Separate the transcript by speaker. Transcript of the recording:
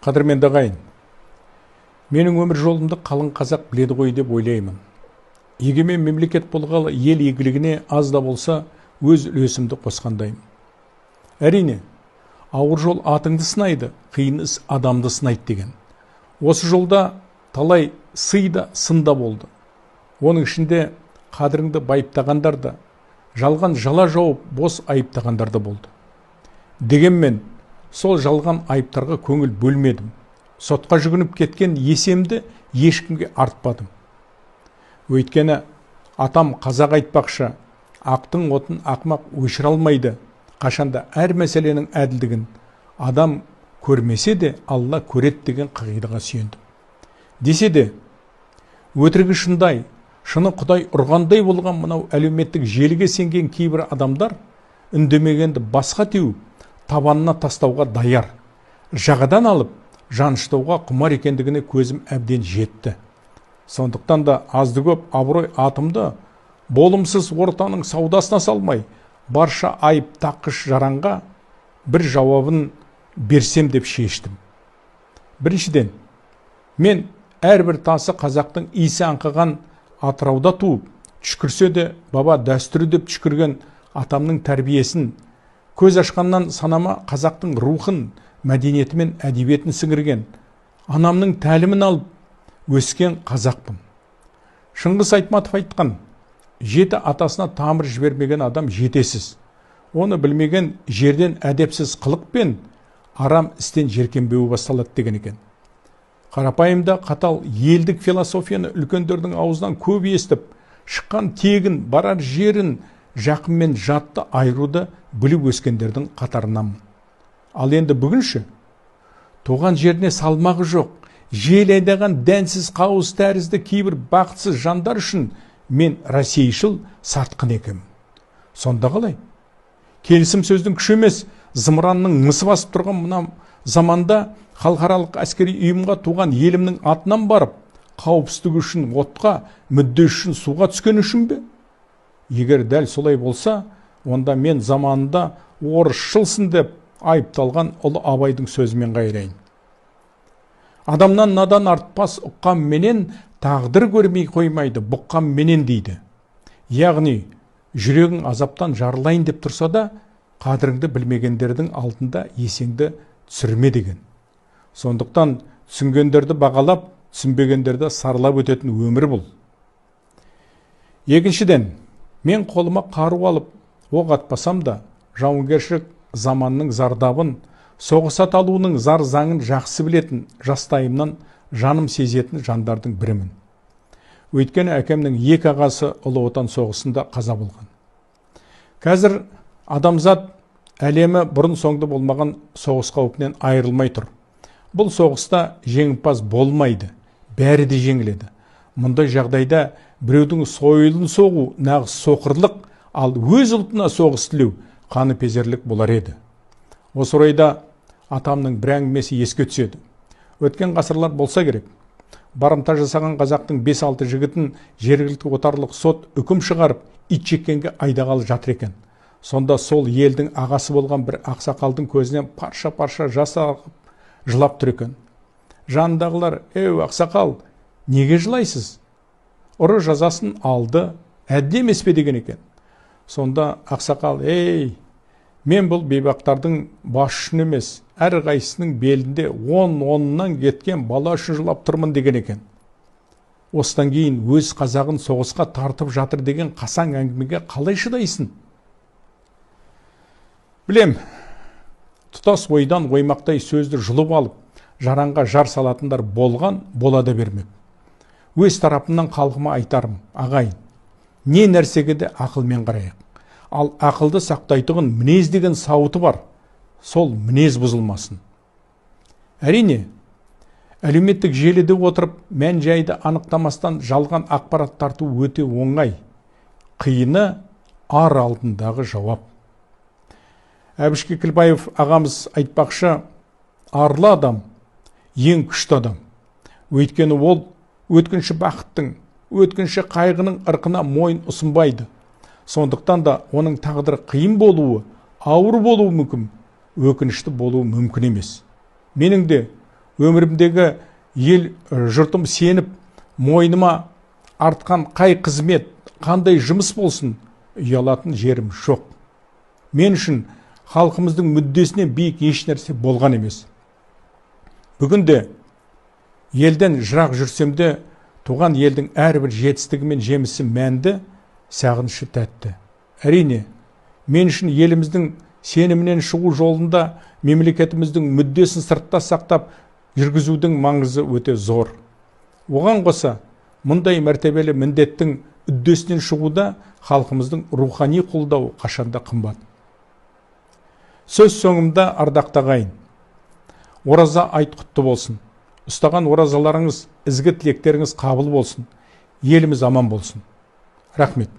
Speaker 1: Қадірменді ағайын, менің өмір жолымды қалың қазақ біледі ғой деп ойлаймын. Егемен мемлекет болғалы ел игілігіне аз да болса өз үлесімді қосқандаймын. Әрине, ауыр жол атыңды сынайды, қиын іс адамды сынайды деген. Осы жолда талай сый да сын да болды. Оның ішінде қадіріңді байыптағандар да, жалған жала жауып бос айыптағандар да болды. Дегенмен, сол жалған айыптарға көңіл бөлмедім. Сотқа жүгініп кеткен есемді ешкімге артпадым. Өйткені атам қазақ айтпақшы, ақтың отын ақмақ өшіре алмайды. Қашанда әр мәселенің әділдігін адам көрмесе де Алла көреді деген қағидаға сүйендім. Десе де, өтірігі шындай, шыны Құдай ұрғандай болған мынау әлеуметтік желіге сенген кейбір адамдар үндемегенді басқа теуіп, табанына тастауға даяр, жағадан алып, жаныштауға құмар екендігіне көзім әбден жетті. Сондықтан да азды көп абырой атымды болымсыз ортаның саудасына салмай, барша айып таққыш жаранға бір жауабын берсем деп шештім. Біріншіден, мен әрбір тасы қазақтың иісі аңқыған Атырауда туып, түшкірсе де баба дәстүрі деп түшкірген атамның тәрбиесін, көз ашқаннан санама қазақтың рухын, мәдениеті мен әдебиетін сіңірген, анамның тәлімін алып, өскен қазақпын. Шыңғыс Айтматов айтқан, жеті атасына тамыр жібермеген адам жетесіз. Оны білмеген жерден әдепсіз қылық пен арам істен жеркенбеуі басталады деген екен. Қарапайымда қатал елдік философияны үлкендердің аузынан көп естіп, шыққан тегін, барар жерін, жақын мен жатты айыруды біліп өскендердің қатарынамын. Ал енді бүгінші, туған жеріне салмағы жоқ, жел айдаған дәнсіз қауыз тәрізді кейбір бақытсыз жандар үшін мен Российшыл сартқын екенмін. Сонда қалай? Келісім сөздің күші емес, зымыранның мысы басып тұрған мына заманда халықаралық әскери ұйымға туған елімнің атынан барып, қауіпсіздік үшін отқа, мүдде үшін суға түскен үшін бе? Егер дәл солай болса, онда мен заманында орысшылсың деп айыпталған ұлы Абайдың сөзімен қайрайын. Адамнан надан артпас ұққан менен, тағдыр көрмей қоймайды бұққан менен дейді. Яғни, жүрегің азаптан жарылайын деп тұрса да, қадіріңді білмегендердің алдында есеңді түсірме деген. Сондықтан түсінгендерді бағалап, түсінбегендерді сарылап өтетін өмір бұл. Екіншіден, мен қолыма қару алып, оқ атпасам да, жауынгершілік заманның зардабын, соғыс аталуының зар заңын жақсы білетін, жастайымнан жаным сезетін жандардың бірімін. Өйткені әкемнің екі ағасы Ұлы Отан соғысында қаза болған. Қазір адамзат әлемі бұрын соңды болмаған соғыс қаупінен айырылмай тұр. Бұл соғыста жеңімпаз болмайды, бәрі де жеңіледі. Мұндай жағдайда біреудің сойылын соғу нағыз соқырлық, ал өз ұлтына соғыс тілеу қаныпезерлік болар еді. Осы орайда атамның бір әңгімесі еске түседі. Өткен ғасырлар болса керек, барымта жасаған қазақтың 5-6 жігітін жергілікті отарлық сот үкім шығарып, ит жеккенге айдағалы жатыр екен. Сонда сол елдің ағасы болған бір ақсақалдың көзінен парша-парша жас ағып жылап тұр екен. Жанындағылар, ақсақал, неге жылайсыз? Ұры жазасын алды, әдді емес пе деген екен. Сонда ақсақал, мен бұл бейбақтардың баш үшін емес, әр қайсының белінде 10-10-нан кеткен бала үшін жылап тұрмын деген екен. Осыдан кейін өз қазағын соғысқа тартып жатыр деген қасаң әңгімеге қалай шыдайсың? Білем, тұтас ойдан оймақтай сөзді жұлып алып, жаранға жар салатындар болған, бола да бермек. Өз тарапымнан халқыма айтарым, ағайын, не нәрсеге де ақылмен қарайық. Ал ақылды сақтайтұғын мінез деген сауыты бар, сол мінез бұзылмасын. Әрине, әлеуметтік желіде отырып, мән жайды анықтамастан жалған ақпарат тарту өте оңай. Қиыны ар алдындағы жауап. Әбіш Кекілбаев ағамыз айтпақшы, арлы адам ең күшті адам. Өйткені ол өткінші бақыттың, өткінші қайғының ырқына мойын ұсынбайды. Сондықтан да оның тағдыры қиын болуы, ауыр болуы мүмкін, өкінішті болуы мүмкін емес. Менің де өмірімдегі ел жұртым сеніп мойныма артқан қай қызмет, қандай жұмыс болсын, ұялатын жерім жоқ. Мен үшін халқымыздың мүддесінен биік ешнәрсе болған емес. Бүгінде елден жырақ жүрсемде, туған елдің әрбір жетістігі мен жемісі мәнді, сағынышы тәтті. Әрине, мен үшін еліміздің сенімінен шығу жолында мемлекетіміздің мүддесін сыртта сақтап жүргізудің маңызы өте зор. Оған қоса, мұндай мәртебелі міндеттің үддесінен шығуда халқымыздың рухани қолдауы қашанда қымбат. Сөз соңымда ардақты ағайын, ораза айт құтты болсын. Ұстаған оразаларыңыз, ізгі тілектеріңіз қабыл болсын. Еліміз аман болсын. Рахмет.